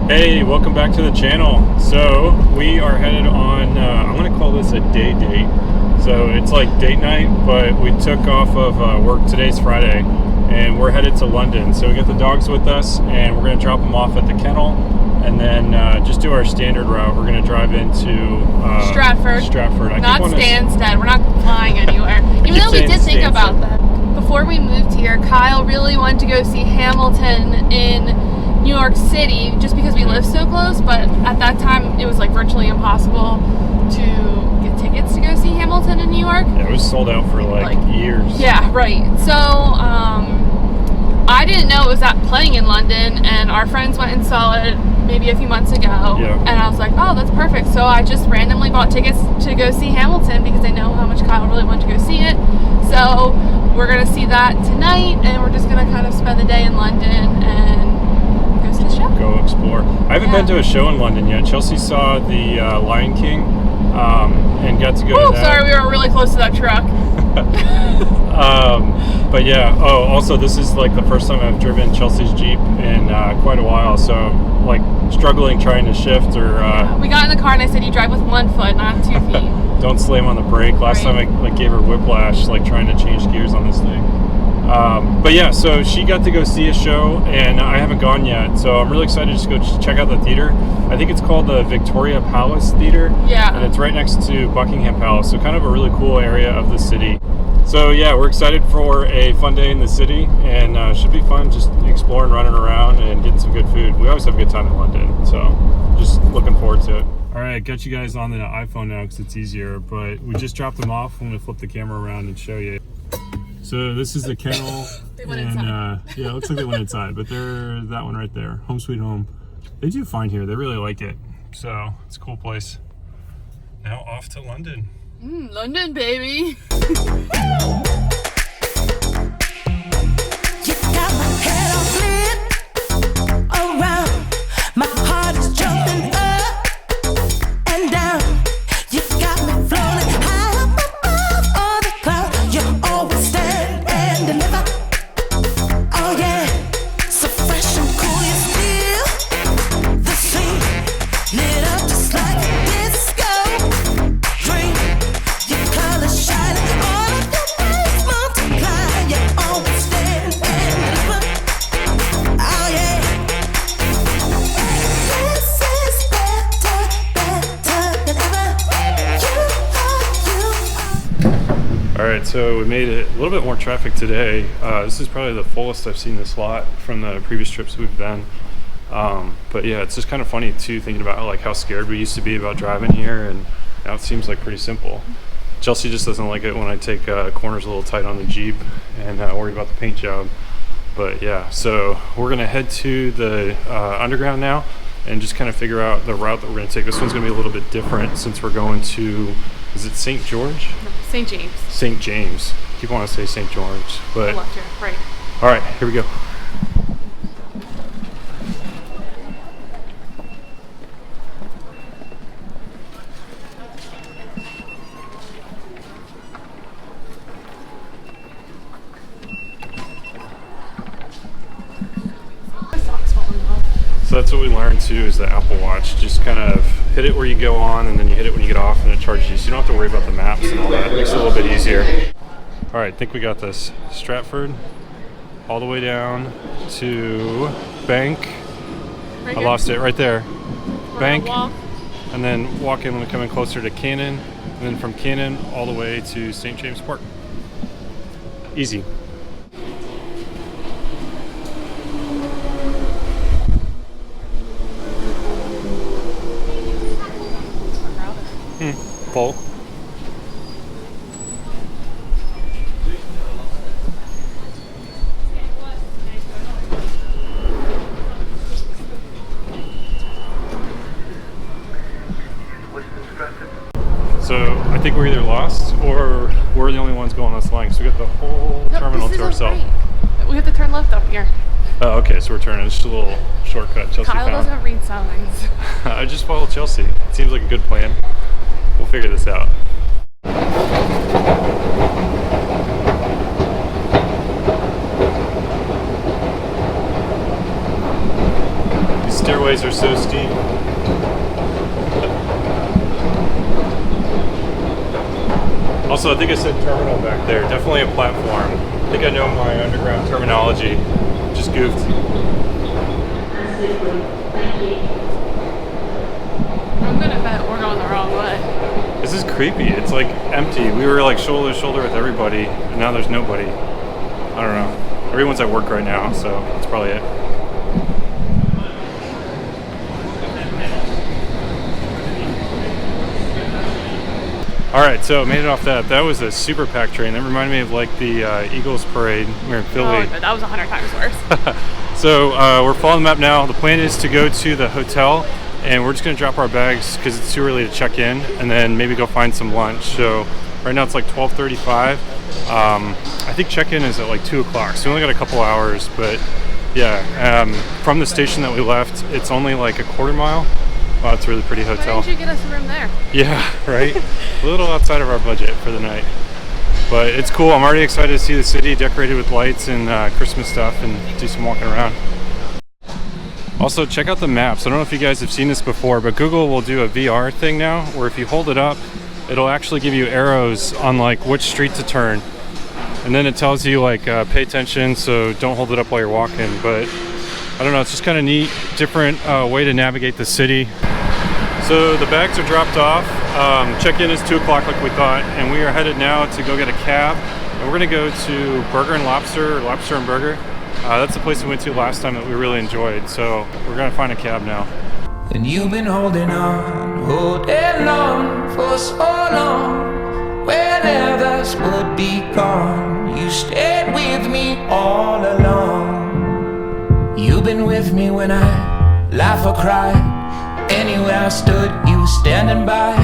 Hey, welcome back to the channel. So we are headed on, I'm going to call this a day date. So it's like date night, but we took off of work. Today's Friday, and we're headed to London. So we got the dogs with us, and we're going to drop them off at the kennel, and then just do our standard route. We're going to drive into Stratford. Not Stansted. We're not flying anywhere. Even though we did think about that. Before we moved here, Kyle really wanted to go see Hamilton in New York City just because we live so close, but at that time it was like virtually impossible to get tickets to go see Hamilton in New York. Yeah, it was sold out for like years. Yeah, right. So I didn't know it was playing in London, and our friends went and saw it maybe a few months ago. Yeah. And I was like, oh, that's perfect. So I just randomly bought tickets to go see Hamilton because I know how much Kyle really wanted to go see it. So we're going to see that tonight, and we're just going to kind of spend the day in London and go explore. I haven't been to a show in London yet. Chelsea saw the Lion King and got to go to that. Sorry, we were really close to that truck. But yeah, also this is like the first time I've driven Chelsea's Jeep in quite a while, so I'm like struggling trying to shift or... we got in the car and I said you drive with 1 foot, not 2 feet. Don't slam on the brake. Last time I like gave her whiplash like trying to change gears on this thing. But yeah, so she got to go see a show, and I haven't gone yet, so I'm really excited to go check out the theater. I think it's called the Victoria Palace Theater. Yeah. And it's right next to Buckingham Palace, so kind of a really cool area of the city. So yeah, we're excited for a fun day in the city, and should be fun just exploring, running around, and getting some good food. We always have a good time in London, so just looking forward to it. All right, got you guys on the iPhone now because it's easier, but we just dropped them off. I'm going to flip the camera around and show you. So this is the kennel, they went inside. Yeah, it looks like they went inside, but they're that one right there, home sweet home. They do fine here. They really like it, so it's a cool place. Now off to London. London, baby. You got my head on flip around. My heart is jumping up and down. You got me floating high above all the clouds. You always stand and deliver. Oh yeah, so fresh and cool you still. The scene lit up just like a disco dream. Your colors shining, all of your waves multiply. You always stand and deliver. Oh yeah, this is better than ever. All right, so we made it a little bit more traffic today. This is probably the fullest I've seen this lot from the previous trips we've been. But yeah, it's just kind of funny too, thinking about like how scared we used to be about driving here, and now it seems like pretty simple. Chelsea just doesn't like it when I take corners a little tight on the Jeep and worry about the paint job. But yeah, so we're gonna head to the underground now and just kind of figure out the route that we're gonna take. This one's gonna be a little bit different since we're going to, is it St. George? St. James. St. James. Keep wanting to say St. George, but Left here, right. all right, here we go. So that's what we learned too, is the Apple Watch. Just kind of hit it where you go on, and then you hit it when you get off, and it charges you. So you don't have to worry about the maps and all that. It makes it a little bit easier. All right, I think we got this. Stratford, all the way down to Bank. Right I here. lost it right there. Bank, Walk. and then walk in when we come in closer to Cannon, and then from Cannon all the way to St. James Park. Easy. Full. So I think we're either lost or we're the only ones going this line. So we got the whole terminal to ourselves. Right. We have to turn left up here. Oh, okay, so we're turning. It's just a little shortcut Chelsea Kyle found. doesn't read signs. I just follow Chelsea. It seems like a good plan. We'll figure this out. stairways are so steep. Also, I think I said terminal back there. Definitely a platform. I think I know my underground terminology. Just goofed. I'm gonna bet we're going the wrong way. This is creepy. It's like empty. We were like shoulder to shoulder with everybody, and now there's nobody. I don't know. Everyone's at work right now, so that's probably it. All right, so made it off that. That was a super packed train. That reminded me of like the Eagles parade. We were in Philly. Oh, that was 100 times worse. So we're following the map now. The plan is to go to the hotel, and we're just gonna drop our bags because it's too early to check in, and then maybe go find some lunch. So right now it's like 12:35. I think check-in is at like 2 o'clock, so we only got a couple hours. But yeah, from the station that we left, it's only like a quarter mile. Wow, it's a really pretty hotel. Why didn't you get us a room there? Yeah, right? A little outside of our budget for the night. But it's cool. I'm already excited to see the city decorated with lights and Christmas stuff and do some walking around. Also, check out the maps. I don't know if you guys have seen this before, but Google will do a VR thing now where if you hold it up, it'll actually give you arrows on like which street to turn. And then it tells you like pay attention, so don't hold it up while you're walking. But I don't know, it's just kind of neat, different way to navigate the city. So the bags are dropped off. Check-in is 2 o'clock like we thought, and we are headed now to go get a cab. And we're gonna go to Burger and Lobster, or Lobster and Burger. That's the place we went to last time that we really enjoyed. So we're gonna find a cab now. And you've been holding on for so long. When others would be gone, you stayed with me all along. You've been with me when I laugh or cry. Anywhere I stood, you were standing by.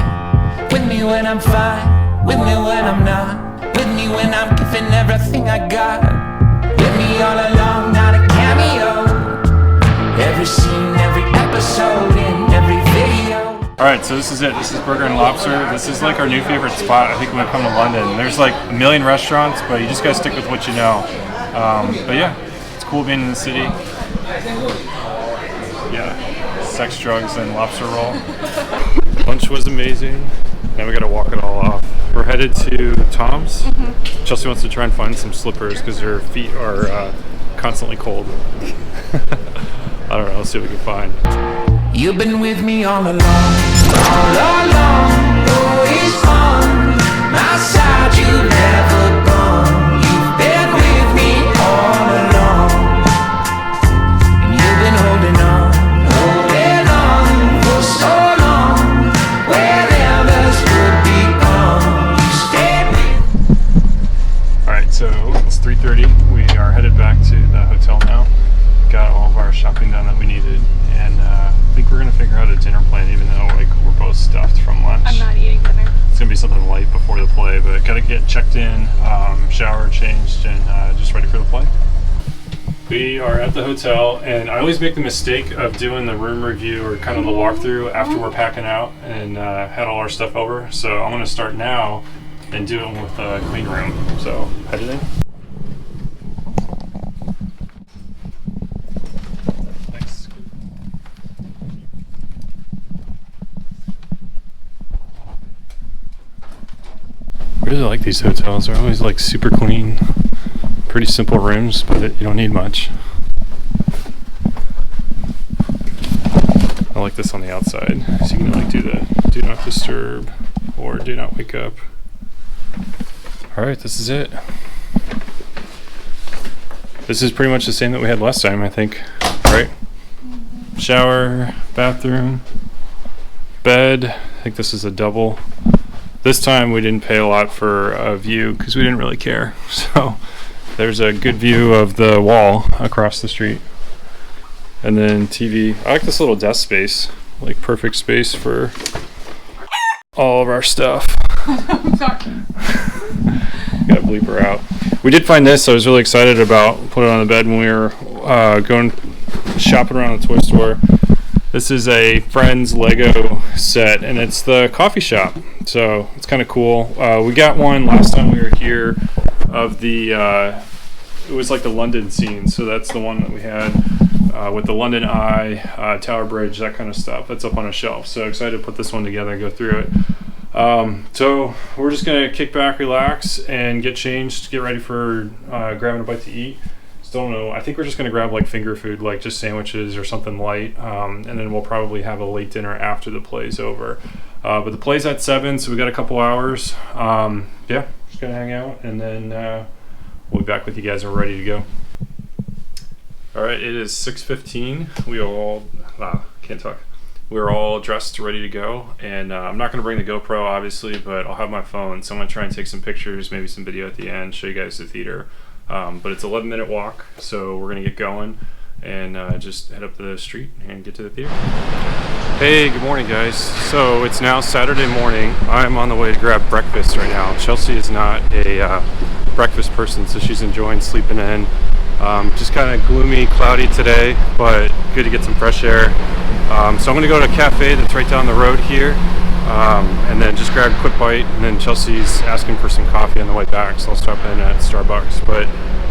With me when I'm fine, with me when I'm not. With me when I'm giving everything I got. With me all along, not a cameo. Every scene, every episode, in every video. All right, so this is it. This is Burger and Lobster. This is like our new favorite spot, I think, when we come to London. There's like a million restaurants, but you just gotta stick with what you know. But yeah, it's cool being in the city. Yeah, sex, drugs, and lobster roll. Lunch was amazing. Now we gotta walk it all off. We're headed to Tom's. Chelsea wants to try and find some slippers because her feet are constantly cold. I don't know, let's see what we can find. You've been with me all along, always on my side, you've never gone. You've been with me all along, and you've been holding on for so long. When others would be gone, you stayed with. All right, so it's 3:30. We are headed back to the hotel now. Got all of our shopping done that we needed, and I think we're gonna figure out a dinner plan, even though like we're both stuffed from lunch. I'm not eating dinner. It's gonna be something light before the play, but gotta get checked in, shower, changed, and just ready for the play. We are at the hotel, and I always make the mistake of doing the room review or kind of the walkthrough after we're packing out and had all our stuff over. So I'm gonna start now and do it with a clean room. So headed in. I really like these hotels. They're always like super clean, pretty simple rooms, but you don't need much. I like this on the outside, so you can like do the do not disturb or do not wake up. All right, this is it. This is pretty much the same that we had last time, I think, right? Shower, bathroom, bed. I think this is a double. This time we didn't pay a lot for a view because we didn't really care. So there's a good view of the wall across the street. And then TV. I like this little desk space, like perfect space for all of our stuff. I'm sorry. Gotta bleep her out. We did find this. I was really excited about putting it on the bed when we were going shopping around the toy store. This is a Friends Lego set, and it's the coffee shop, so it's kind of cool. We got one last time we were here of the, it was like the London scene, so that's the one that we had. with the London Eye, Tower Bridge, that kind of stuff. That's up on a shelf. So excited to put this one together and go through it. So we're just gonna kick back, relax, and get changed, get ready for grabbing a bite to eat. Still don't know. I think we're just gonna grab like finger food, like just sandwiches or something light, and then we'll probably have a late dinner after the play's over. But the play's at 7, so we got a couple hours. Yeah, just gonna hang out, and then we'll be back with you guys and we're ready to go. All right, it is 6:15. We all can't talk. We're all dressed, ready to go, and I'm not going to bring the GoPro, obviously, but I'll have my phone, so I'm going to try and take some pictures, maybe some video at the end, show you guys the theater. But it's an 11-minute walk, so we're going to get going and just head up the street and get to the theater. Hey, good morning, guys. So it's now Saturday morning. I'm on the way to grab breakfast right now. Chelsea is not a breakfast person, so she's enjoying sleeping in. Just kind of gloomy, cloudy today, but good to get some fresh air. So I'm going to go to a cafe that's right down the road here, and then just grab a quick bite, and then Chelsea's asking for some coffee on the way back, so I'll stop in at Starbucks. But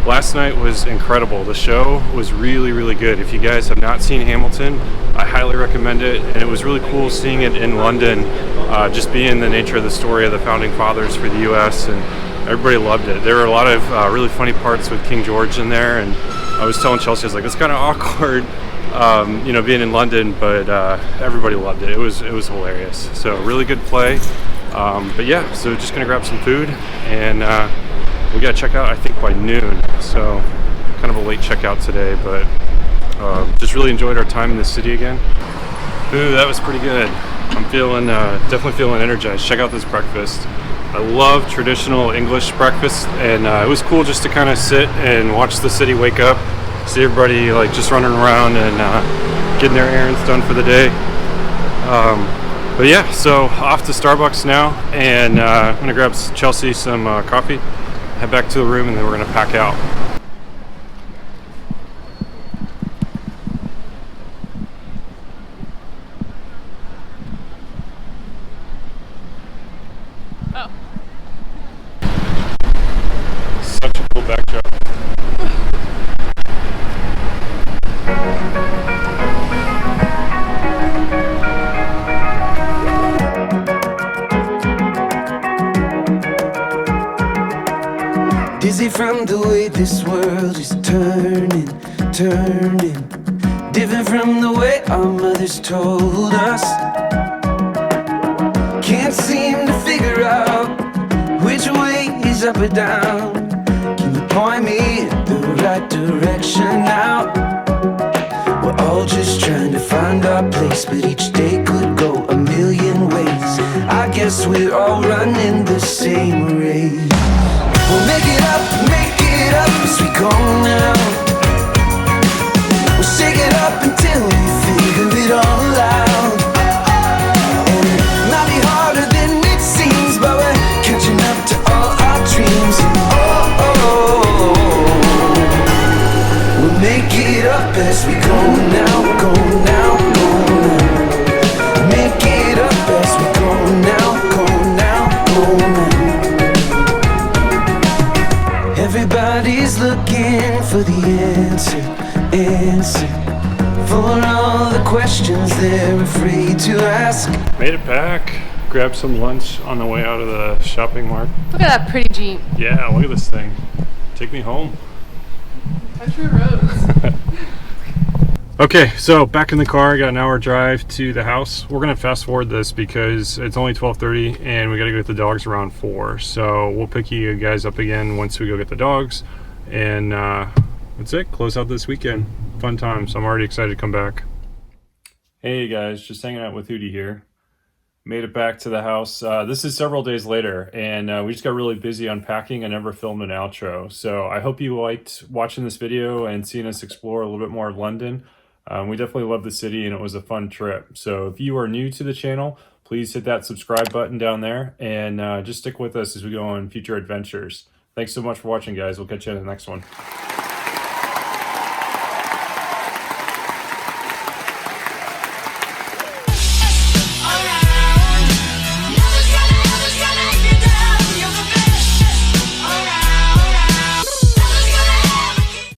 last night was incredible. The show was really, really good. If you guys have not seen Hamilton, I highly recommend it, and it was really cool seeing it in London, just being the nature of the story of the founding fathers for the US, and everybody loved it. There were a lot of really funny parts with King George in there, and I was telling Chelsea, I was like, it's kind of awkward, you know, being in London, but everybody loved it. It was hilarious. So really good play. But yeah, so just gonna grab some food, and we gotta check out, I think, by noon. So kind of a late checkout today, but just really enjoyed our time in the city again. Ooh, that was pretty good. I'm feeling, definitely feeling energized. Check out this breakfast. I love traditional English breakfast, and it was cool just to kind of sit and watch the city wake up, see everybody like just running around and getting their errands done for the day. But yeah, so off to Starbucks now, and I'm gonna grab Chelsea some coffee, head back to the room, and then we're gonna pack out. Such a cool backdrop. Dizzy from the way this world is turning, turning. Different from the way our mothers told us. Can't seem to figure out which way is up or down. Can you point me in the right direction now? We're all just trying to find our place, but each day could go a million ways. I guess we're all running the same race. We'll make it up as we go now. We'll shake it up until we figure it all out. And it might be harder than it seems, but we're catching up to all our dreams. And we'll make it up as we go now, go now, go now. Make it up as we go now, go now, go now. Everybody's looking for the answer for all the questions they're afraid to ask. Made it back. Grabbed some lunch on the way out of the shopping mart. Look at that pretty Jeep. Yeah, look at this thing. Take me home. Country roads. Okay, so back in the car. I got an hour drive to the house. We're gonna fast forward this because it's only 12:30 and we gotta go get the dogs around 4. So we'll pick you guys up again once we go get the dogs, and that's it. Close out this weekend. Fun time. So I'm already excited to come back. Hey guys, just hanging out with Hootie here. Made it back to the house. This is several days later, and we just got really busy unpacking. I never filmed an outro, so I hope you liked watching this video and seeing us explore a little bit more of London. We definitely love the city, and it was a fun trip. So if you are new to the channel, please hit that subscribe button down there, and just stick with us as we go on future adventures. Thanks so much for watching, guys. We'll catch you in the next one.